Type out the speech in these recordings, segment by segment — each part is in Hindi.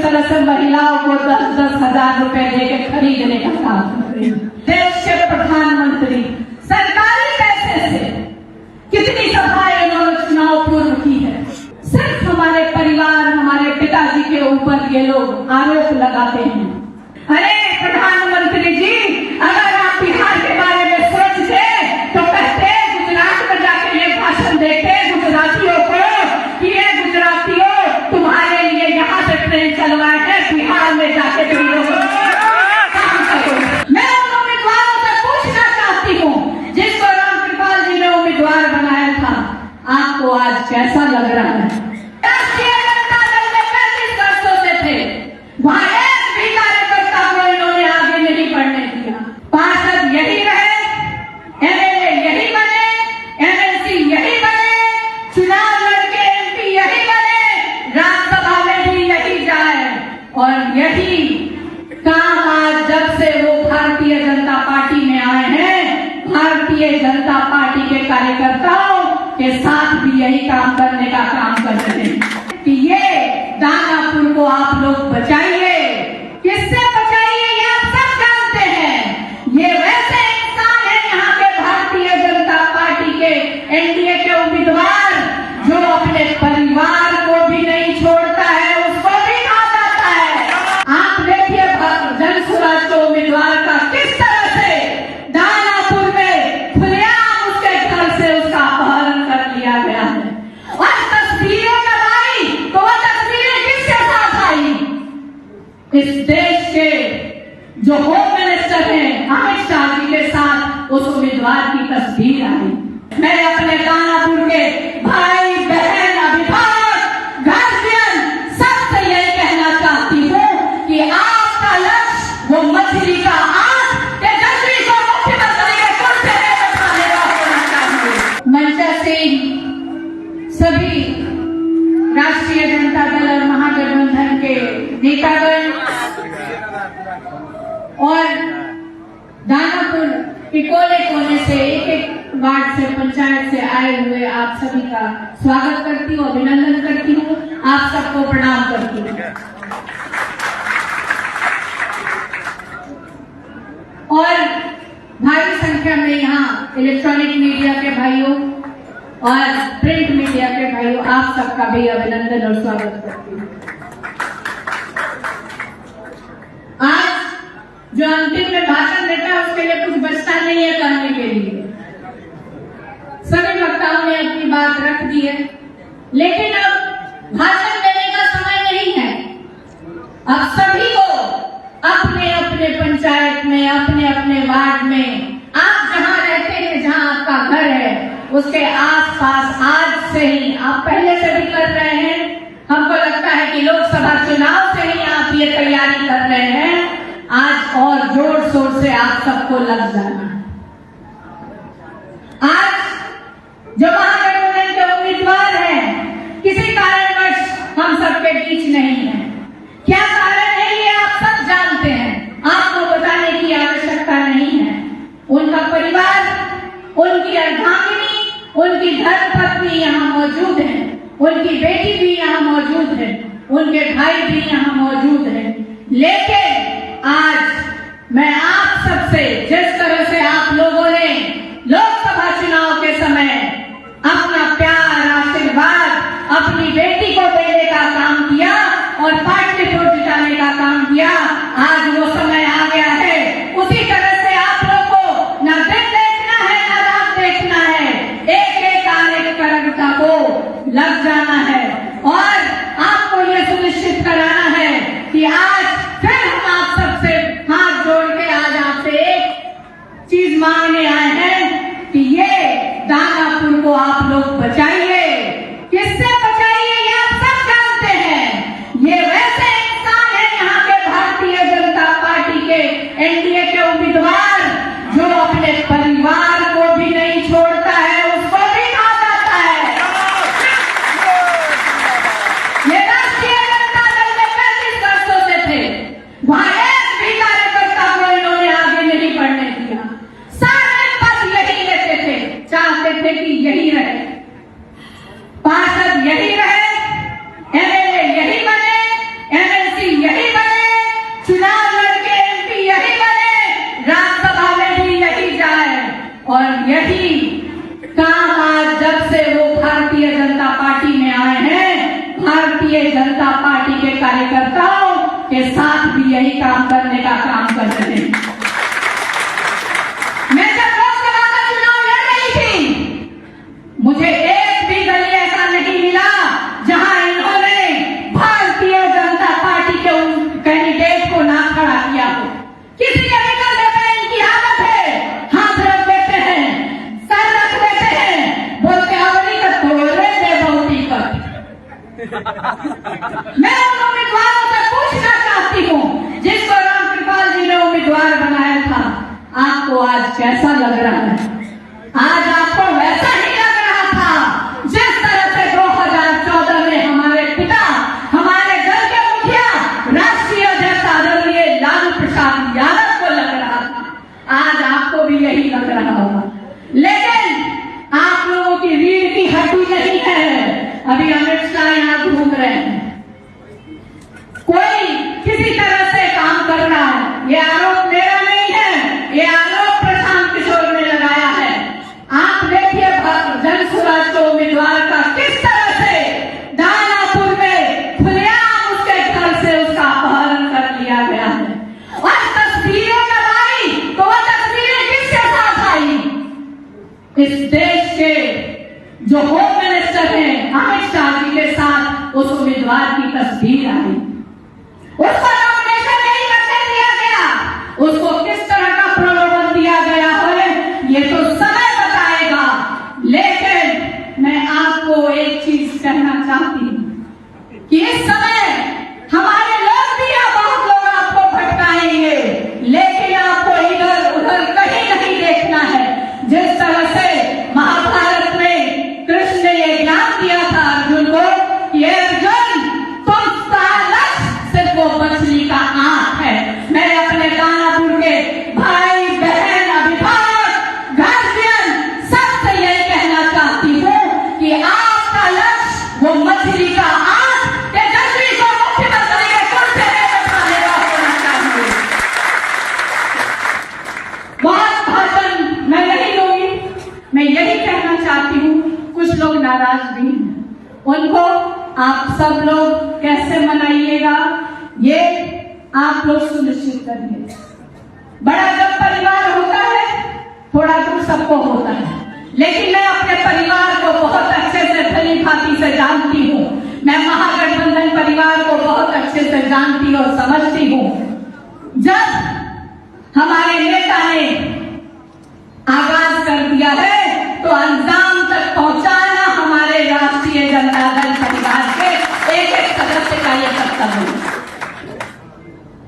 किस तरह से महिलाओं को 10-10 हजार रुपए देके खरीदने का काम कर रही है। देश के प्रधानमंत्री सरकारी पैसे से कितनी सभाएं उन्होंने चुनाव पूर्व की है। सिर्फ हमारे परिवार, हमारे पिताजी के ऊपर ये लोग आरोप लगाते हैं। अरे प्रधानमंत्री जी, अगर आप बिहार के बारे में सोचते तो कहते गुजरात में जाके ये भाषण देते गुजरातियों को कि ये गुजरातियों तुम्हारे लिए यहाँ से ट्रेन चलवाए है, बिहार में जाके तुम लोग काम करो। मैं उन उम्मीदवारों से पूछना चाहती हूँ जिसको रामकृपाल जी ने उम्मीदवार बनाया था, आपको आज कैसा लग रहा है? राष्ट्रीय जनता दल में 35 वर्षों से थे, वहां एक भी कार्यकर्ता को इन्होंने आगे नहीं बढ़ने दिया। पार्षद यही रहे, एमएलए यही बने, एमएलसी यही बने, चुनाव लड़के एमपी यही बने, राज्यसभा में भी यही जाए। और यही काम आज जब से वो भारतीय जनता पार्टी में आए हैं, भारतीय जनता पार्टी के कार्यकर्ताओं के साथ भी यही काम करने का काम कर रहे हैं कि ये दानापुर को आप लोग बचाइए। किससे बचाइए ये आप सब जानते हैं। ये वैसे इंसान है यहाँ के भारतीय जनता पार्टी के एनडीए के उम्मीदवार जो अपने परिवार को भी नहीं छोड़ता है, उसको भी कहा जाता है। आप देखिए जनसुराज के उम्मीदवार का किस तरह से दानापुर में खुलेआम उसके घर से उसका अपहरण कर लिया गया है। और तस्वीरें जब आई तो वह तस्वीरें किसके साथ आई? इस देश के जो होम मिनिस्टर हैं अमित शाह जी के साथ उस उम्मीदवार की तस्वीर आई। मैं अपने दानापुर के भाई बहन, अभिभावक, गार्जियन सबसे यही कहना चाहती हूँ कि आपका लक्ष्य वो मछली का आंख के जल्दी को मुख्यमंत्री के कुर्सी में बैठाने का होना चाहिए। मंच से सभी राष्ट्रीय जनता दल और महागठबंधन के नेतागण और दानापुर के कोने कोने से एक वार्ड से, पंचायत से आए हुए आप सभी का स्वागत करती हूँ, अभिनंदन करती हूँ, आप सबको प्रणाम करती हूँ। और भारी संख्या में यहाँ इलेक्ट्रॉनिक मीडिया के भाइयों और प्रिंट मीडिया के भाइयों, आप सबका भी अभिनंदन और स्वागत करती हूँ। आज जो अंतिम में भाषण देता है उसके लिए कुछ बचता नहीं है कहने के लिए। सभी वक्ताओं ने अपनी बात रख दी है, लेकिन अब भाषण देने का समय नहीं है। अब सभी को अपने अपने पंचायत में, अपने अपने वार्ड में, आप जहां रहते हैं, जहां आपका घर है, उसके आसपास आज से ही, आप पहले से भी कर रहे हैं, हमको लगता है कि लोकसभा चुनाव से ही आप ये तैयारी कर रहे हैं, आज और जोर शोर से आप सबको लग जाना है। आज जो महागठबंधन के उम्मीदवार हैं, किसी कारणवश हम सबके बीच नहीं है। क्या कारण है ये आप सब जानते हैं, आपको बताने की आवश्यकता नहीं है। उनका परिवार, उनकी अर्धांगिनी, उनकी धर्मपत्नी यहाँ मौजूद है, उनकी बेटी भी यहाँ मौजूद है, उनके भाई भी यहाँ मौजूद है। लेकिन आज मैं आप सबसे, जिस तरह से आप लोगों ने लोकसभा चुनाव के समय अपना प्यार, आशीर्वाद अपनी बेटी को देने का काम किया और पार्टी को जिताने का काम किया, आज वो समय आ गया है। उसी तरह से आप लोग को न दिन देखना है न रात देखना है, एक एक कार्यकर्ता को लग जाना है और आपको ये सुनिश्चित कराना है कि आज फिर हम आप सबसे हाथ जोड़ के आज आपसे एक चीज मांगने आए हैं कि ये दानापुर को आप लोग बचाइए। किससे बचाइए ये आप सब जानते हैं। ये वैसे इंसान है यहाँ के भारतीय जनता पार्टी के एनडीए के उम्मीदवार जो अपने परिवार को भी नहीं छोड़ता है, उसको भी कहा जाता है। भारतीय जनता पार्टी के कार्यकर्ताओं के साथ भी यही काम करने का काम कर रहे हैं। मैं जब लोकसभा का चुनाव लड़ रही थी, मुझे एक भी गली ऐसा नहीं मिला जहां इन्होंने भारतीय जनता पार्टी के उन कैंडिडेट को ना खड़ा किया हो। किसी के निकल देते हैं, इनकी आदत है, हाथ रख देते हैं, सर रख देते हैं, बोलते आवली का तोड़े दे बहुती कर। मैं उन उम्मीदवारों से पूछना चाहती हूँ जिसको रामकृपाल जी ने उम्मीदवार बनाया था, आपको आज कैसा लग रहा है? आज आपको वैसा ही लग रहा था जिस तरह से 2014 में हमारे पिता, हमारे दल के मुखिया, राष्ट्रीय अध्यक्ष आदरणीय लालू प्रसाद यादव को लग रहा था। आज आपको भी यही लग रहा होगा, लेकिन आप लोगों की रीढ़ की हड्डी नहीं है। अभी अमित शाह यहाँ घूम रहे हैं, कोई किसी तरह से काम कर रहा है। ये आरोप मेरा नहीं है, ये आरोप प्रशांत किशोर ने लगाया है। आप देखिए जनसुराज के उम्मीदवार का किस तरह से दानापुर में खुलेआम उसके घर से उसका अपहरण कर लिया गया है। और तस्वीरें जब आई तो वह तस्वीरें किसके साथ आई? इस देश के जो होम मिनिस्टर हैं अमित शाह जी के साथ उस उम्मीदवार की तस्वीर आई। उसको नॉमिनेशन नहीं करने दिया गया, उसको किस तरह का प्रलोभन दिया गया है ये तो समय बताएगा। लेकिन मैं आपको एक चीज कहना चाहती हूँ कि इस समय हमारे लोग भी बहुत लोग आपको भटकाएंगे, लेकिन आपको इधर उधर कहीं नहीं देखना है। जिस तरह से महाभारत में कृष्ण ने ये ज्ञान दिया था अर्जुन को कि अर्जुन तुम सिर्फ वो मछली का आंख है। मैं अपने दानापुर के भाई बहन अभिभावक गार्जियन सबसे यही कहना चाहती हूँ कि आपका लक्ष्य वो मछली का आंख तेजस्वी को मुख्यमंत्री के कुर्सी में बैठाने का होना चाहिए। बहुत भाषण मैं नहीं दूंगी, मैं यही कहना चाहती हूँ। कुछ लोग नाराज भी हैं, उनको आप सब लोग कैसे मनाइएगा ये आप लोग सुनिश्चित करिए। बड़ा जब परिवार होता है थोड़ा दुख सबको होता है, लेकिन मैं अपने परिवार को बहुत अच्छे से भली भांति से जानती हूँ। मैं महागठबंधन परिवार को बहुत अच्छे से जानती और समझती हूँ। जब हमारे नेता ने आगाज कर दिया है तो अंजाम तक पहुंचाना हमारे राष्ट्रीय जनता दल परिवार के एक एक सदस्य का यह कर्तव्य है।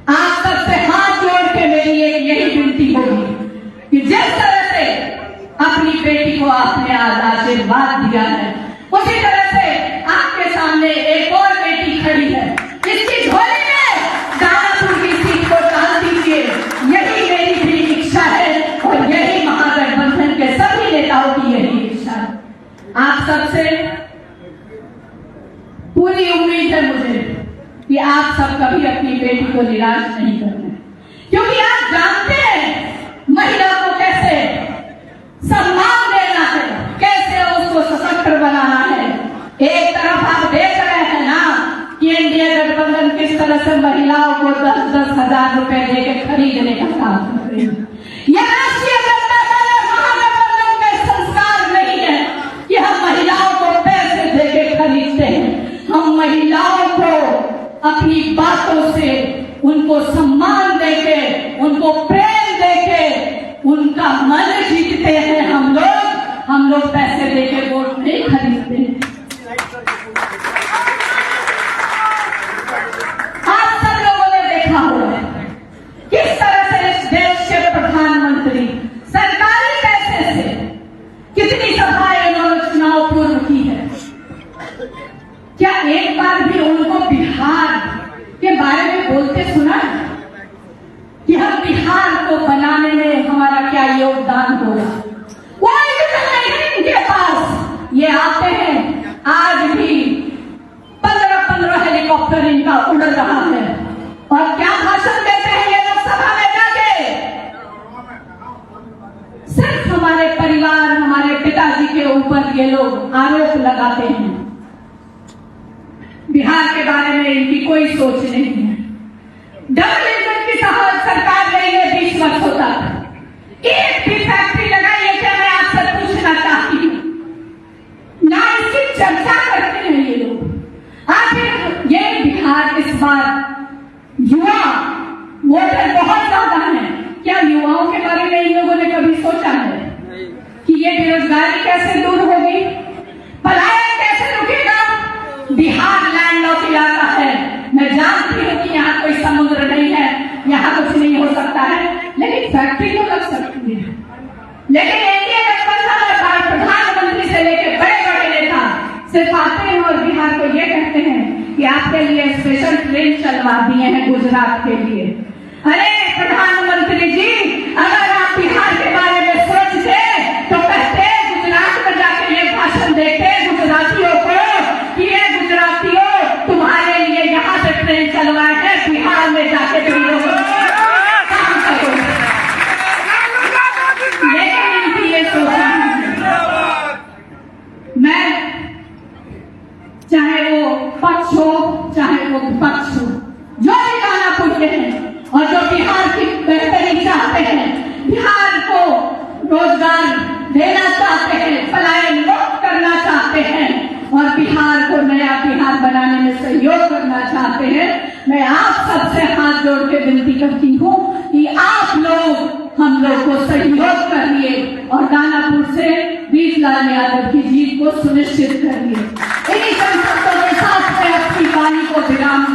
आप सबसे हाथ जोड़ के मेरी एक यही विनती होगी कि जिस तरह से अपनी बेटी को आपने आज आशीर्वाद दिया है, उसी तरह से आपके सामने एक और बेटी खड़ी है। इसकी झोली में दानापुर की सीट को डाल दीजिए, यही मेरी भी इच्छा है और यही महागठबंधन के सभी नेताओं की यही इच्छा है। आप सबसे पूरी उम्मीद है मुझे कि आप सब कभी अपनी बेटी को निराश नहीं करना, क्योंकि आप जानते हैं महिला को कैसे सम्मान देना है, कैसे उसको सशक्त बनाना है। एक तरफ आप देख रहे हैं ना कि एनडीए गठबंधन किस तरह से महिलाओं को 10-10 हजार रुपए देके खरीदने का काम कर रही है। यह राष्ट्रीय जनता दल महागठबंधन के संस्कार नहीं है कि हम महिलाओं को पैसे देके खरीदते हैं। हम महिलाओं को अपनी बातों से उनको सम्मान देके, उनको प्रेम देके उनका मन जीतते हैं। हम लोग पैसे देके वोट नहीं खरीदते हैं। आप सब लोगों ने देखा होगा किस तरह से इस देश के प्रधानमंत्री सरकारी पैसे से कितनी सभाएं उन्होंने चुनाव पूर्व की है। क्या एक बार भी उनको बिहार के बारे में बोलते सुना कि हम बिहार को बनाने में हमारा क्या योगदान होगा? कोई विजन नहीं इनके पास। ये आते हैं, आज भी 15-15 हेलीकॉप्टर इनका उड़ रहा है और क्या भाषण देते हैं ये लोग सभा में जाके? सिर्फ हमारे परिवार, हमारे पिताजी के ऊपर ये लोग आरोप लगाते हैं। बिहार के बारे में इनकी कोई सोच नहीं है। डबल इंजन की सरकार रही है 20 वर्षों तक, एक भी फैक्ट्री लगाई है क्या, मैं आपसे पूछना चाहती हूँ। ना इसकी चर्चा करते हैं ये लोग। आखिर ये बिहार इस बार युवा वोटर बहुत ज्यादा है, क्या युवाओं के बारे में इन लोगों ने कभी सोचा है कि ये बेरोजगारी कैसे दूर होगी, पलायन कैसे रुकेगा? बिहार लैंडलॉक इलाका है, मैं जानती हूँ कि यहाँ कोई समुद्र नहीं है, यहाँ कुछ नहीं हो सकता है, लेकिन फैक्ट्री तो लग सकती है। लेकिन एनडीए गठबंधन और प्रधानमंत्री से लेकर बड़े बड़े नेता सिर्फ आते हैं और बिहार को ये कहते हैं कि आपके लिए स्पेशल ट्रेन चलवा दिए हैं गुजरात के लिए। अरे प्रधानमंत्री जी, अगर आप बिहार के बारे में सोचते तो कहते गुजरात में जाके ये भाषण देते गुजरातियों को कि ये गुजरातियों तुम्हारे लिए यहाँ से ट्रेन चलवाए हैं, बिहार में जाके तुम लोग काम करो। लेकिन इनकी ये सोचा मैं, चाहे वो पक्ष हो चाहे वो विपक्ष हो, जो भी दानापुर के हैं और जो बिहार की बेहतरी चाहते हैं, बिहार को रोजगार देना चाहते हैं, पलायन मुक्त करना चाहते हैं और बिहार को नया बिहार बनाने में सहयोग करना चाहते हैं, मैं आप सबसे हाथ जोड़ के विनती करती हूँ कि आप लोग हम लोग को सहयोग करिए और दानापुर से बीजलाल यादव की जीत को सुनिश्चित करिए। इन्हीं संकल्पों के साथ मैं अपनी वाणी को विराम